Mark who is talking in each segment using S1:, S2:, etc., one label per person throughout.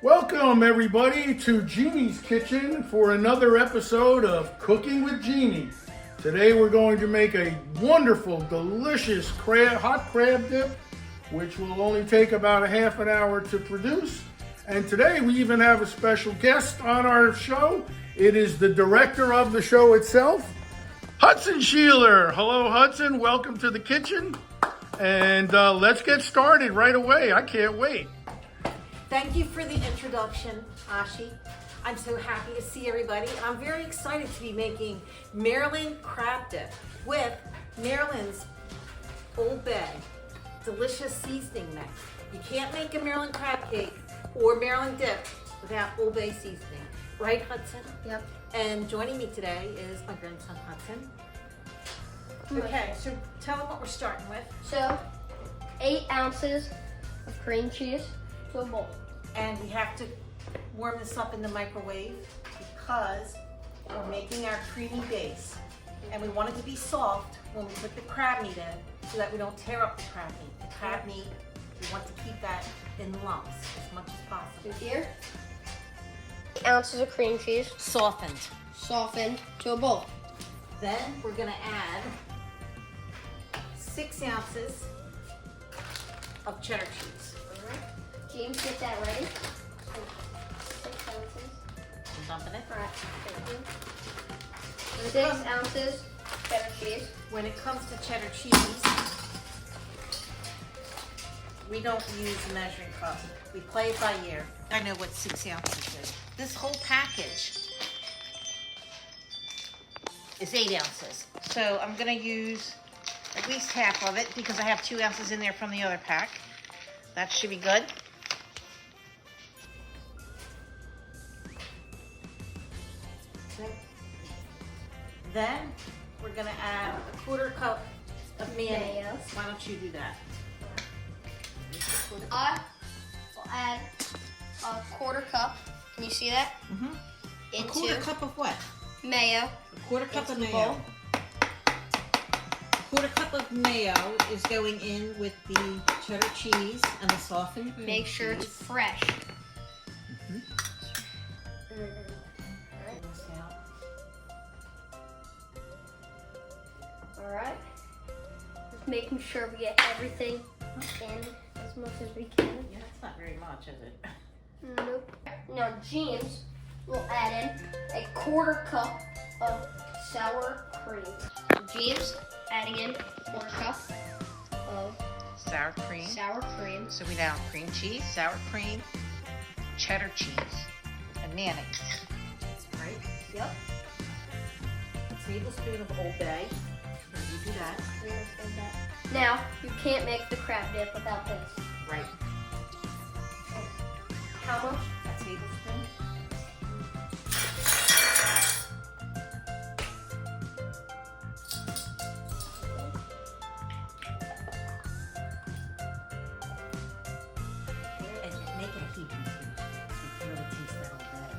S1: Welcome everybody to Jeannie's Kitchen for another episode of Cooking with Jeannie. Today we're going to make a wonderful, delicious hot crab dip, which will only take about a half an hour to produce. And today we even have a special guest on our show. It is the director of the show itself, Hudson Sheeler. Hello Hudson, welcome to the kitchen. And let's get started right away. I can't wait.
S2: Thank you for the introduction, Ashi. I'm so happy to see everybody. I'm very excited to be making Maryland crab dip with Maryland's Old Bay delicious seasoning mix. You can't make a Maryland crab cake or Maryland dip without Old Bay seasoning. Right, Hudson?
S3: Yep.
S2: And joining me today is my grandson, Hudson. Okay, so tell them what we're starting with.
S3: So, 8 ounces of cream cheese to a bowl.
S2: And we have to warm this up in the microwave because we're making our creamy base. And we want it to be soft when we put the crab meat in so that we don't tear up the crab meat. The crab meat, we want to keep that in lumps as much as possible.
S3: So here, 8 ounces of cream cheese,
S2: Softened.
S3: softened to a bowl.
S2: Then we're gonna add 6 ounces of cheddar cheese.
S3: James, get that ready. 6 ounces.
S2: I'm dumping it.
S3: All right, thank you. 6 ounces cheddar cheese.
S2: When it comes to cheddar cheese, we don't use a measuring cup. We play it by ear. I know what 6 ounces is. This whole package is 8 ounces. So I'm gonna use at least half of it because I have 2 ounces in there from the other pack. That should be good. Then we're gonna add a 1/4 cup of mayonnaise. Why don't you do that?
S3: I will add a 1/4 cup. Can you see that?
S2: Mm-hmm. A
S3: Into
S2: 1/4 cup of what?
S3: mayo.
S2: A 1/4 cup
S3: Into
S2: of
S3: the
S2: mayo.
S3: bowl.
S2: 1/4 cup of mayo is going in with the cheddar cheese and the softened cream
S3: Make sure
S2: cheese.
S3: it's fresh. Alright. Just making sure we get everything in as much as we can.
S2: Yeah, that's not very much, is it?
S3: Nope. Now James will add in a 1/4 cup of sour cream. James adding in 1/4 cup of
S2: Sour cream.
S3: sour cream.
S2: So we now have cream cheese, sour cream, cheddar cheese, and mayonnaise. Right?
S3: Yep.
S2: A tablespoon of Old Bay. You do that.
S3: Now you can't make the crab dip without this.
S2: Right.
S3: How much?
S2: A tablespoon. And make it a heaping taste. You can really taste that Old Bay.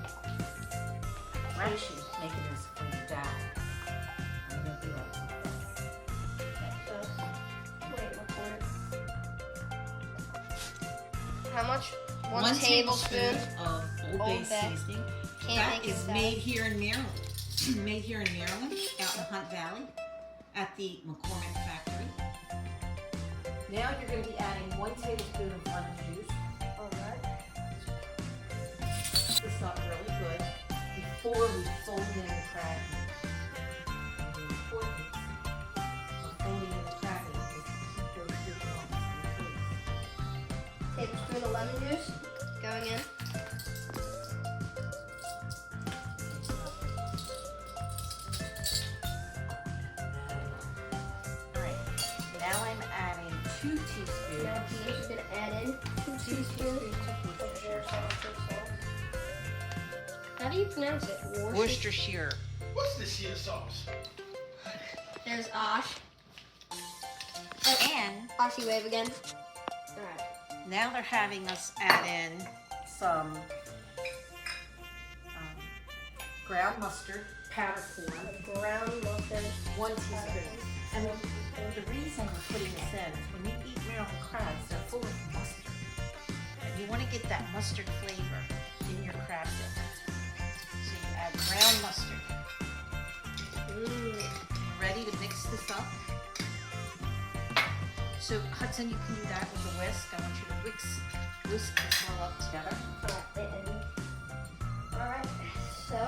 S2: We're actually making this for your dad. I'm gonna do that.
S3: Wait, how much? One tablespoon
S4: of Old
S3: Old
S4: Bay
S3: Bay.
S4: seasoning.
S3: Can't
S4: That
S3: make it
S4: is
S3: sour.
S4: made here in Maryland. Made here in Maryland, out in Hunt Valley, at the McCormick factory.
S2: Now you're going to be adding 1 tablespoon of lemon juice.
S3: Alright.
S2: Mix this up really good before we fold in the crab meat. And the importance of folding in the crab meat is to keep those good lumps in place.
S3: Tablespoon of lemon juice going in.
S2: Alright, now I'm adding 2 teaspoons.
S3: Now James is gonna add in 2 teaspoons of Worcestershire sauce. How do you pronounce it?
S2: Worcestershire.
S1: What's this here sauce?
S3: There's Osh.
S2: And
S3: Oshy wave again. Alright.
S2: now they're having us add in some ground mustard, powder corn,
S3: Ground mustard.
S2: 1 teaspoon. And the reason we're putting this in is when you eat Maryland crabs, they're full of mustard. And
S4: You want to get that mustard flavor in your crab dip. So you add brown mustard. Ready to mix this up? So Hudson, you can do that with a whisk. I want you to whisk this all up together.
S3: Alright, so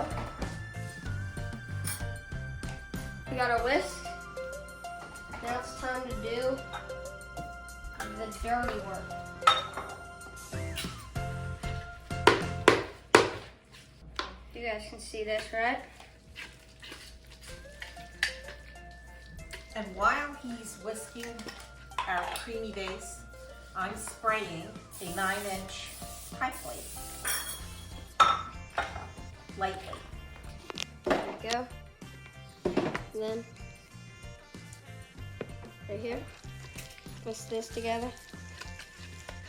S3: we got our whisk. Now it's time to do the dirty work. You guys can see this, right?
S4: And while he's whisking our creamy base, I'm spraying a 9-inch pie plate. Lightly.
S3: There we go. And then, right here, mix this together.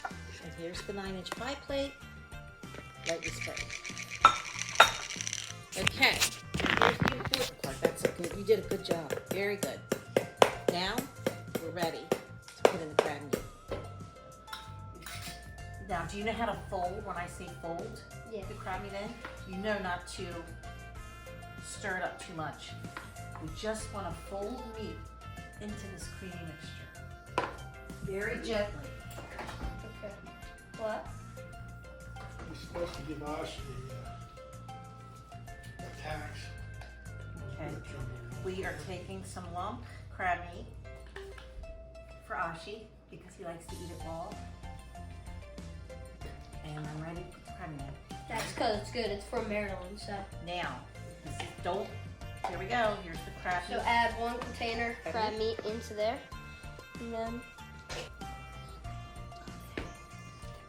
S4: And here's the 9-inch pie plate. Lightly sprayed. Okay, here's the important part. That's good. You did a good job. Very good. Now, we're ready to put in the crab meat. Now, do you know how to fold when I say fold?
S3: Yeah.
S4: The crab meat in? You know not to stir it up too much. We just want to fold meat into this creamy mixture. Very gently.
S3: Okay. What?
S1: We're supposed to give Ash the tax.
S4: Okay. We are taking some lump crab meat for Ashi because he likes to eat it raw. And I'm ready to put the crab meat in.
S3: That's because it's good. It's from Maryland, so.
S4: Now, here we go. Here's the crab meat.
S3: So add 1 container crab meat into there, and then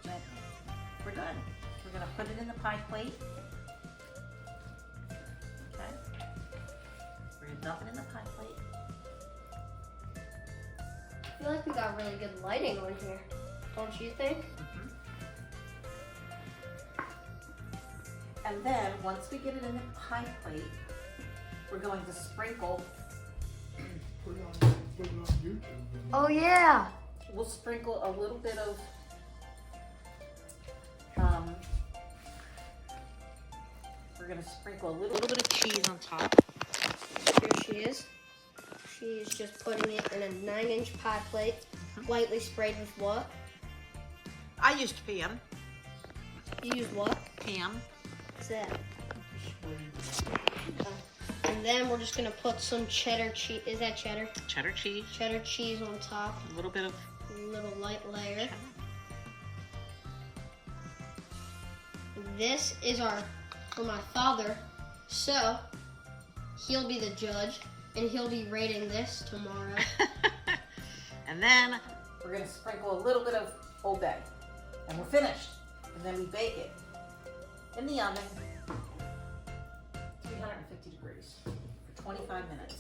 S4: Gently. We're done. We're gonna put it in the pie plate. Okay. We're gonna dump it in the pie plate.
S3: I feel like we got really good lighting on here. Don't you think?
S4: And then, once we get it in the pie plate, we're going to sprinkle.
S1: Put it on YouTube.
S3: Oh yeah.
S4: We'll sprinkle a little bit of we're gonna sprinkle a little bit of cheese on top.
S3: Here she is. She's just putting it in a 9-inch pie plate, lightly sprayed with what?
S4: I used Pam.
S3: You use what?
S4: Pam.
S3: What's that? And then we're just gonna put some cheddar cheese. Is that cheddar?
S4: Cheddar cheese.
S3: Cheddar cheese on top.
S4: A little bit of
S3: A little light layer. This is for my father, so he'll be the judge and he'll be rating this tomorrow.
S4: And then we're gonna sprinkle a little bit of Old Bay. And we're finished. And then we bake it in the oven, 350 degrees for 25 minutes.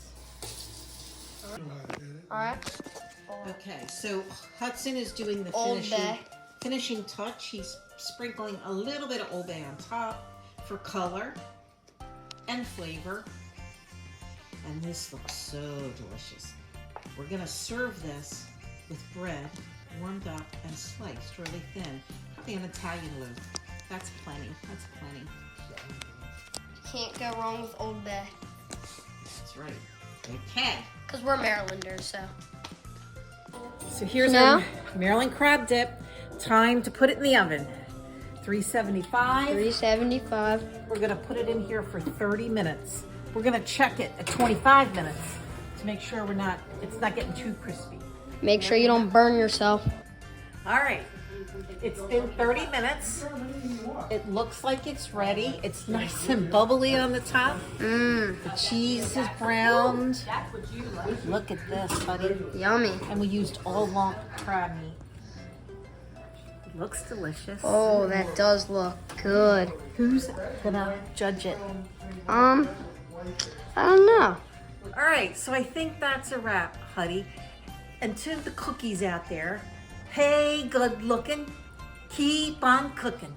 S3: All right.
S4: Okay, so Hudson is doing the
S3: Old Bay.
S4: finishing touch. He's sprinkling a little bit of Old Bay on top for color and flavor. And this looks so delicious. We're gonna serve this with bread, warmed up and sliced really thin. Probably an Italian loaf. That's plenty. That's plenty.
S3: Can't go wrong with Old Bay.
S4: That's right. Okay.
S3: Because we're Marylanders, so.
S4: So here's
S3: Now?
S4: our Maryland crab dip. Time to put it in the oven. 375.
S3: 375.
S4: We're gonna put it in here for 30 minutes. We're gonna check it at 25 minutes to make sure it's not getting too crispy.
S3: Make sure you don't burn yourself.
S4: All right, it's been 30 minutes. It looks like it's ready. It's nice and bubbly on the top. The cheese is browned. Look at this, buddy.
S3: Yummy.
S4: And we used all lump crab meat. It looks delicious.
S3: Oh, that does look good.
S4: Who's gonna judge it?
S3: I don't know.
S4: All right, so I think that's a wrap, Huddy. And to the cookies out there, hey, good looking, keep on cooking.